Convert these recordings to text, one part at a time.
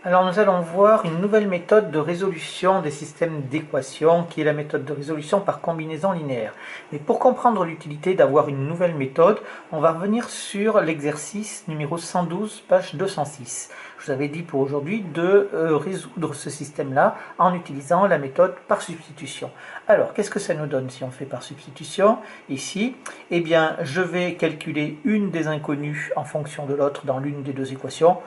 Alors nous allons voir une nouvelle méthode de résolution des systèmes d'équations qui est la méthode de résolution par combinaison linéaire. Mais pour comprendre l'utilité d'avoir une nouvelle méthode, on va revenir sur l'exercice numéro 112, page 206. Je vous avais dit pour aujourd'hui de résoudre ce système-là en utilisant la méthode par substitution. Alors, qu'est-ce que ça nous donne si on fait par substitution ici? Eh bien, je vais calculer une des inconnues en fonction de l'autre dans l'une des deux équations.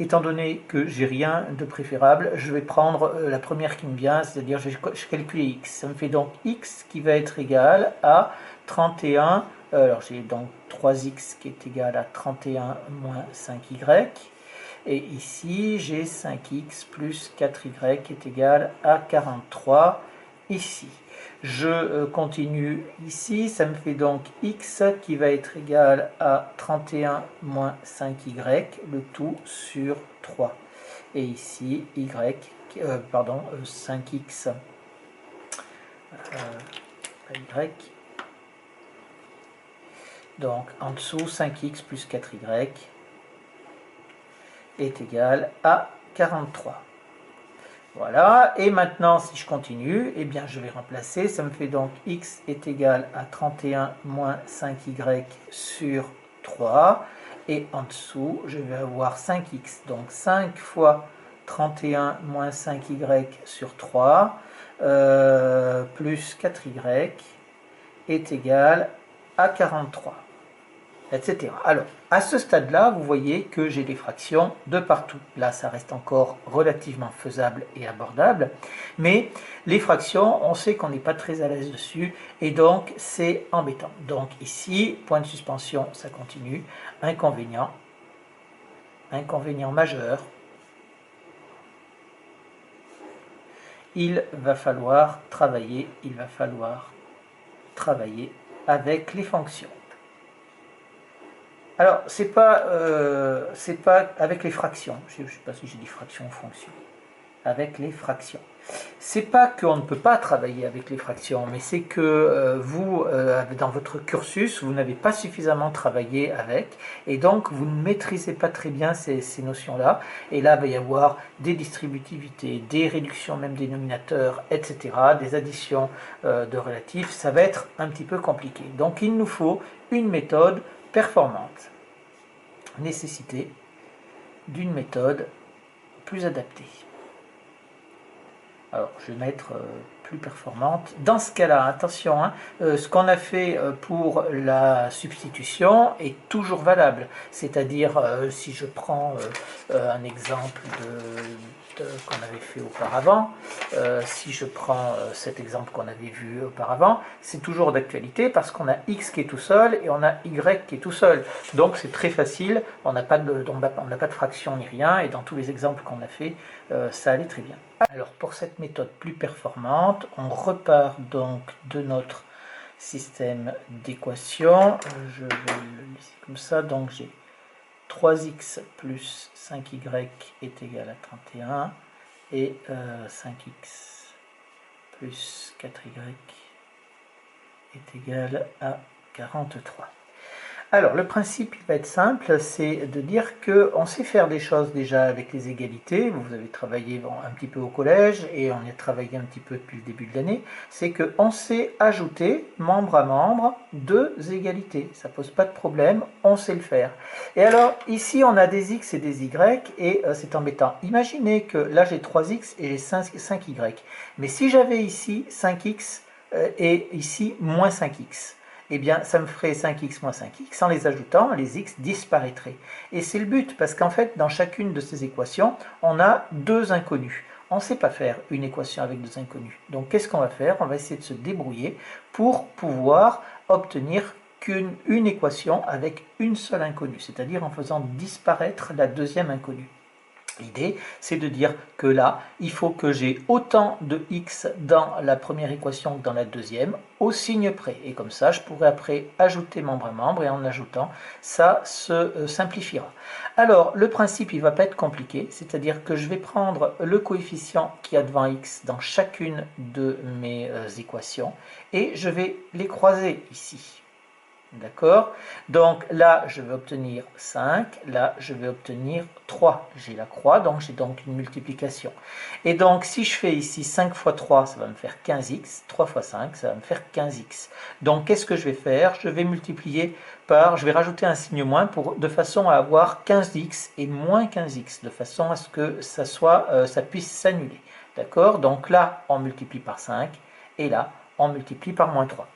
Étant donné que j'ai rien de préférable, je vais prendre la première qui me vient, c'est-à-dire je calcule x. Ça me fait donc x qui va être égal à 31, alors j'ai donc 3x qui est égal à 31 moins 5y. Et ici, j'ai 5x plus 4y qui est égal à 43 ici. Je continue ici, ça me fait donc x qui va être égal à 31 moins 5y, le tout sur 3. Et ici, 5x, y. Donc en dessous, 5x plus 4y est égal à 43. Voilà, et maintenant si je continue, eh bien je vais remplacer, ça me fait donc x est égal à 31 moins 5y sur 3, et en dessous je vais avoir 5x, donc 5 fois 31 moins 5y sur 3, plus 4y est égal à 43. Etc. Alors, à ce stade-là, vous voyez que j'ai des fractions de partout. Là, ça reste encore relativement faisable et abordable, mais les fractions, on sait qu'on n'est pas très à l'aise dessus, et donc c'est embêtant. Donc ici, point de suspension, ça continue. Inconvénient majeur, il va falloir travailler avec les fonctions. Alors, c'est pas avec les fractions. Je ne sais pas si j'ai dit fraction ou fonction. Avec les fractions. C'est pas qu'on ne peut pas travailler avec les fractions, mais c'est que vous, dans votre cursus, vous n'avez pas suffisamment travaillé avec, et donc vous ne maîtrisez pas très bien ces notions-là. Et là, il va y avoir des distributivités, des réductions même dénominateurs, etc., des additions de relatifs. Ça va être un petit peu compliqué. Donc, il nous faut une méthode performante. Nécessité d'une méthode plus adaptée. Alors, je vais mettre plus performante. Dans ce cas-là, attention, hein, ce qu'on a fait pour la substitution est toujours valable. C'est-à-dire, si je prends un exemple qu'on avait fait auparavant, si je prends cet exemple qu'on avait vu auparavant, c'est toujours d'actualité parce qu'on a x qui est tout seul et on a y qui est tout seul. Donc c'est très facile, on n'a pas de fraction ni rien, et dans tous les exemples qu'on a fait, ça allait très bien. Alors pour cette méthode plus performante, on repart donc de notre système d'équations. Je vais le laisser comme ça, donc j'ai 3x plus 5y est égal à 31 et 5x plus 4y est égal à 43. Alors, le principe il va être simple, c'est de dire qu'on sait faire des choses déjà avec les égalités. Vous avez travaillé un petit peu au collège et on y a travaillé un petit peu depuis le début de l'année. C'est qu'on sait ajouter membre à membre deux égalités. Ça ne pose pas de problème, on sait le faire. Et alors, ici, on a des x et des y et c'est embêtant. Imaginez que là, j'ai 3x et j'ai 5y. Mais si j'avais ici 5x et ici moins 5x, eh bien, ça me ferait 5x moins 5x. En les ajoutant, les x disparaîtraient. Et c'est le but, parce qu'en fait, dans chacune de ces équations, on a deux inconnus. On ne sait pas faire une équation avec deux inconnus. Donc, qu'est-ce qu'on va faire? On va essayer de se débrouiller pour pouvoir obtenir une équation avec une seule inconnue, c'est-à-dire en faisant disparaître la deuxième inconnue. L'idée, c'est de dire que là, il faut que j'ai autant de x dans la première équation que dans la deuxième, au signe près. Et comme ça, je pourrai après ajouter membre à membre, et en ajoutant, ça se simplifiera. Alors, le principe, il ne va pas être compliqué, c'est-à-dire que je vais prendre le coefficient qui a devant x dans chacune de mes équations, et je vais les croiser ici. D'accord? Donc là, je vais obtenir 5, là, je vais obtenir 3. J'ai la croix, donc j'ai donc une multiplication. Et donc, si je fais ici 5 fois 3, ça va me faire 15x. 3 fois 5, ça va me faire 15x. Donc, qu'est-ce que je vais faire? Je vais multiplier par, je vais rajouter un signe moins de façon à avoir 15x et moins 15x, de façon à ce que ça puisse s'annuler. D'accord? Donc là, on multiplie par 5, et là, on multiplie par moins 3.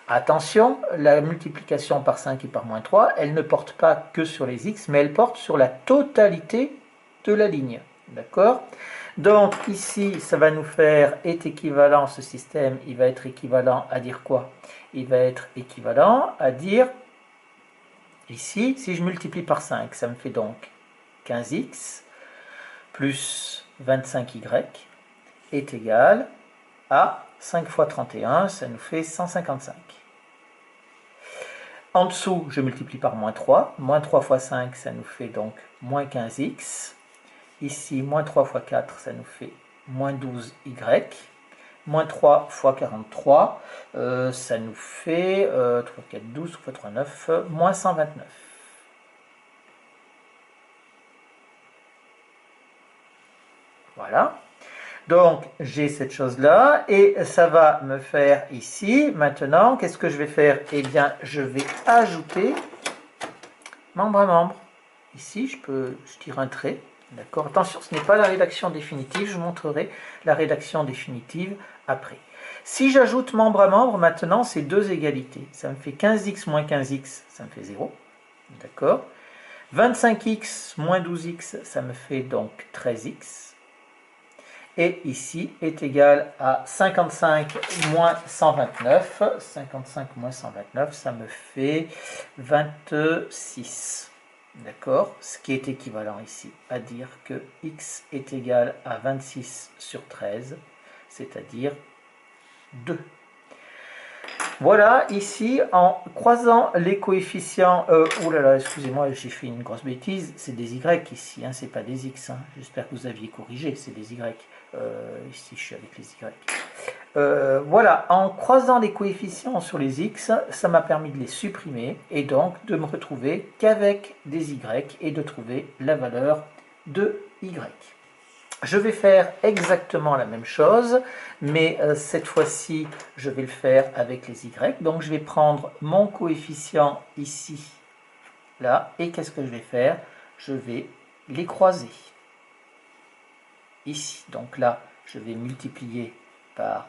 Attention, la multiplication par 5 et par moins 3, elle ne porte pas que sur les x, mais elle porte sur la totalité de la ligne. D'accord? Donc ici, ça va nous faire est équivalent, ce système, il va être équivalent à dire quoi? Il va être équivalent à dire, ici, si je multiplie par 5, ça me fait donc 15x plus 25y est égal à 5 fois 31, ça nous fait 155. En dessous, je multiplie par moins 3. Moins 3 fois 5, ça nous fait donc moins 15x. Ici, moins 3 fois 4, ça nous fait moins 12y. Moins 3 fois 43, ça nous fait 3, 4, 12, 3 fois 3, 9, moins 129. Voilà. Donc, j'ai cette chose-là, et ça va me faire ici, maintenant, qu'est-ce que je vais faire? Eh bien, je vais ajouter membre à membre. Ici, je tire un trait, d'accord? Attention, ce n'est pas la rédaction définitive, je vous montrerai la rédaction définitive après. Si j'ajoute membre à membre, maintenant, c'est deux égalités. Ça me fait 15x moins 15x, ça me fait 0, d'accord? 25x moins 12x, ça me fait donc 13x. Et ici est égal à 55 moins 129. 55 moins 129, ça me fait 26. D'accord? Ce qui est équivalent ici à dire que x est égal à 26 sur 13, c'est-à-dire 2. Voilà, ici, en croisant les coefficients... oh là là, excusez-moi, j'ai fait une grosse bêtise. C'est des y ici, hein, c'est pas des x. Hein. J'espère que vous aviez corrigé, c'est des y. Ici, je suis avec les y. Voilà, en croisant les coefficients sur les x, ça m'a permis de les supprimer et donc de me retrouver qu'avec des y et de trouver la valeur de y. Je vais faire exactement la même chose, mais cette fois-ci, je vais le faire avec les y. Donc, je vais prendre mon coefficient ici, là, et qu'est-ce que je vais faire? Je vais les croiser. Ici, donc là, je vais multiplier par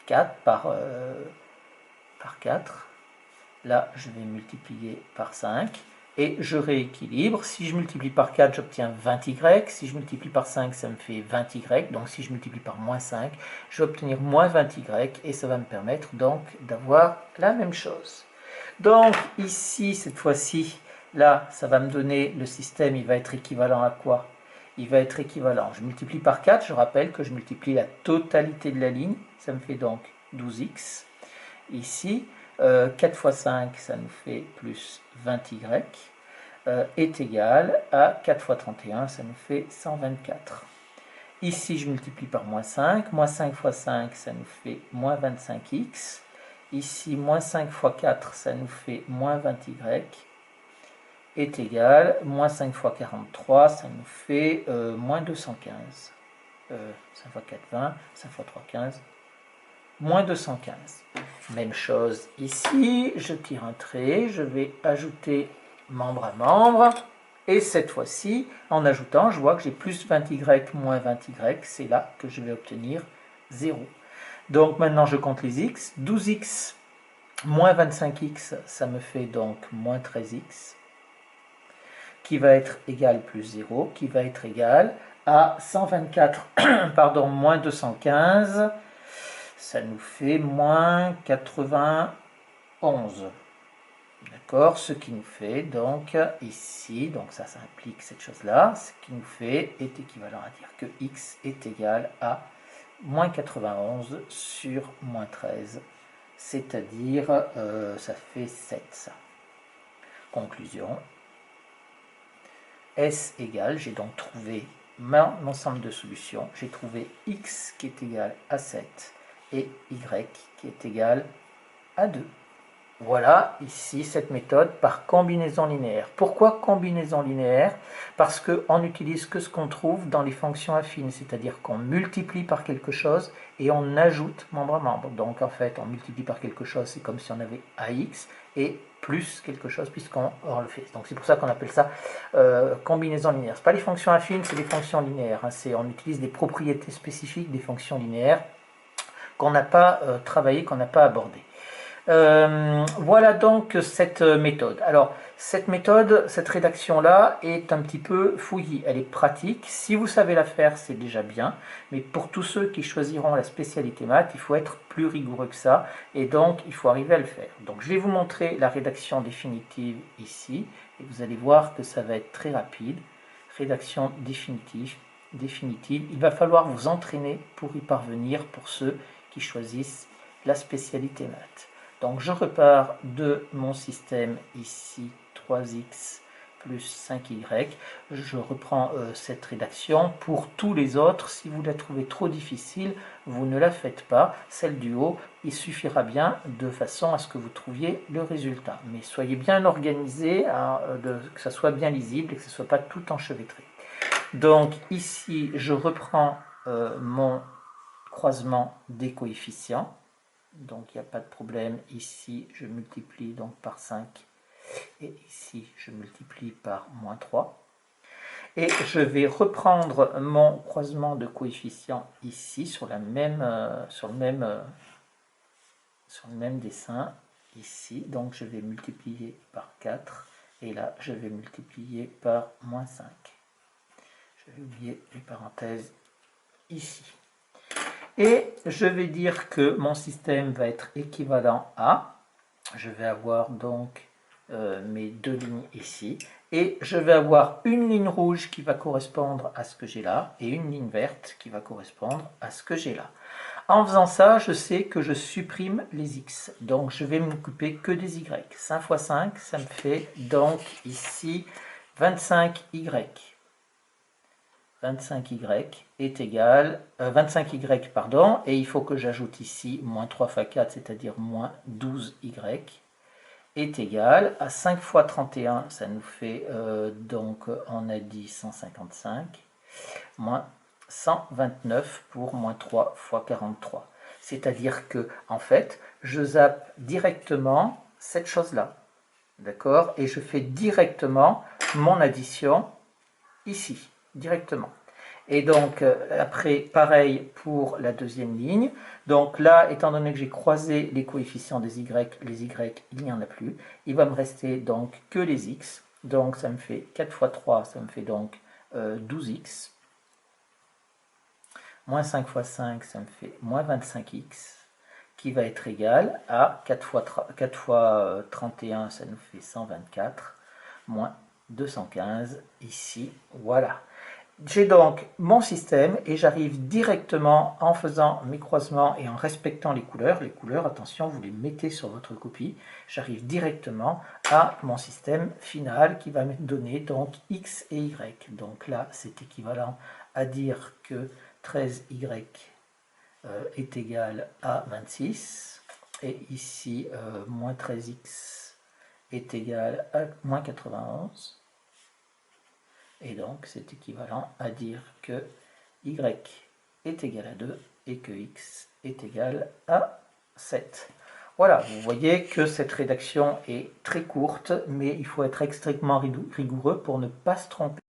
4, par 4. Là, je vais multiplier par 5. Et je rééquilibre. Si je multiplie par 4, j'obtiens 20y. Si je multiplie par 5, ça me fait 20y. Donc si je multiplie par moins 5, je vais obtenir moins 20y. Et ça va me permettre donc d'avoir la même chose. Donc ici, cette fois-ci, là, ça va me donner, le système, il va être équivalent à quoi? Il va être équivalent. Je multiplie par 4, je rappelle que je multiplie la totalité de la ligne. Ça me fait donc 12x. Ici, 4 fois 5, ça nous fait plus 20y, est égal à 4 fois 31, ça nous fait 124. Ici, je multiplie par moins 5. Moins 5 fois 5, ça nous fait moins 25x. Ici, moins 5 fois 4, ça nous fait moins 20y, est égal, moins 5 fois 43, ça nous fait moins 215. 5 fois 4, 20, 5 fois 3, 15. Moins 215. Même chose ici, je tire un trait, je vais ajouter membre à membre, et cette fois-ci, en ajoutant, je vois que j'ai plus 20y moins 20y, c'est là que je vais obtenir 0. Donc maintenant je compte les x, 12x moins 25x, ça me fait donc moins 13x, qui va être égal plus 0, qui va être égal à 124, pardon, moins 215, ça nous fait moins 91. D'accord? Ce qui nous fait donc ici, donc ça implique cette chose-là, ce qui nous fait est équivalent à dire que x est égal à moins 91 sur moins 13, c'est-à-dire ça fait 7 ça. Conclusion. S égale, j'ai donc trouvé mon ensemble de solutions, j'ai trouvé x qui est égal à 7 et y qui est égal à 2. Voilà, ici, cette méthode par combinaison linéaire. Pourquoi combinaison linéaire? Parce qu'on n'utilise que ce qu'on trouve dans les fonctions affines, c'est-à-dire qu'on multiplie par quelque chose et on ajoute membre à membre. Donc en fait, on multiplie par quelque chose, c'est comme si on avait AX et plus quelque chose puisqu'on le fait. Donc c'est pour ça qu'on appelle ça combinaison linéaire. Ce pas les fonctions affines, c'est des fonctions linéaires. Hein. On utilise des propriétés spécifiques des fonctions linéaires qu'on n'a pas travaillé, qu'on n'a pas abordé. Voilà donc cette méthode. Alors, cette méthode, cette rédaction-là est un petit peu fouillie. Elle est pratique. Si vous savez la faire, c'est déjà bien. Mais pour tous ceux qui choisiront la spécialité maths, il faut être plus rigoureux que ça. Et donc, il faut arriver à le faire. Donc, je vais vous montrer la rédaction définitive ici. Et vous allez voir que ça va être très rapide. Rédaction définitive. Il va falloir vous entraîner pour y parvenir pour ceux qui choisissent la spécialité maths. Donc je repars de mon système ici, 3x plus 5y. Je reprends cette rédaction. Pour tous les autres, si vous la trouvez trop difficile, vous ne la faites pas. Celle du haut, il suffira bien de façon à ce que vous trouviez le résultat. Mais soyez bien organisé, hein, que ça soit bien lisible et que ce ne soit pas tout enchevêtré. Donc ici, je reprends mon croisement des coefficients. Donc il n'y a pas de problème. Ici, je multiplie donc par 5. Et ici, je multiplie par moins 3. Et je vais reprendre mon croisement de coefficients ici, sur le même dessin. Ici, donc je vais multiplier par 4. Et là, je vais multiplier par moins 5. Je vais oublier les parenthèses ici. Et je vais dire que mon système va être équivalent à, je vais avoir donc mes deux lignes ici, et je vais avoir une ligne rouge qui va correspondre à ce que j'ai là, et une ligne verte qui va correspondre à ce que j'ai là. En faisant ça, je sais que je supprime les x, donc je vais m'occuper que des y. 5 fois 5, ça me fait donc ici 25y. 25y est égal, 25y, pardon, et il faut que j'ajoute ici moins 3 fois 4, c'est-à-dire moins 12y, est égal à 5 fois 31, ça nous fait, donc on a dit 155, moins 129 pour moins 3 fois 43. C'est-à-dire que, en fait, je zappe directement cette chose-là, d'accord, et je fais directement mon addition ici, directement. Et donc, après, pareil pour la deuxième ligne. Donc là, étant donné que j'ai croisé les coefficients des y, les y, il n'y en a plus. Il va me rester donc que les x. Donc, ça me fait 4 fois 3, ça me fait donc 12x. Moins 5 fois 5, ça me fait moins 25x, qui va être égal à 4 fois 31, ça nous fait 124, moins 215 ici, voilà. J'ai donc mon système et j'arrive directement en faisant mes croisements et en respectant les couleurs. Les couleurs, attention, vous les mettez sur votre copie. J'arrive directement à mon système final qui va me donner donc x et y. Donc là, c'est équivalent à dire que 13y est égal à 26. Et ici, moins 13x est égal à moins 91. Et donc, c'est équivalent à dire que y est égal à 2 et que x est égal à 7. Voilà, vous voyez que cette rédaction est très courte, mais il faut être extrêmement rigoureux pour ne pas se tromper.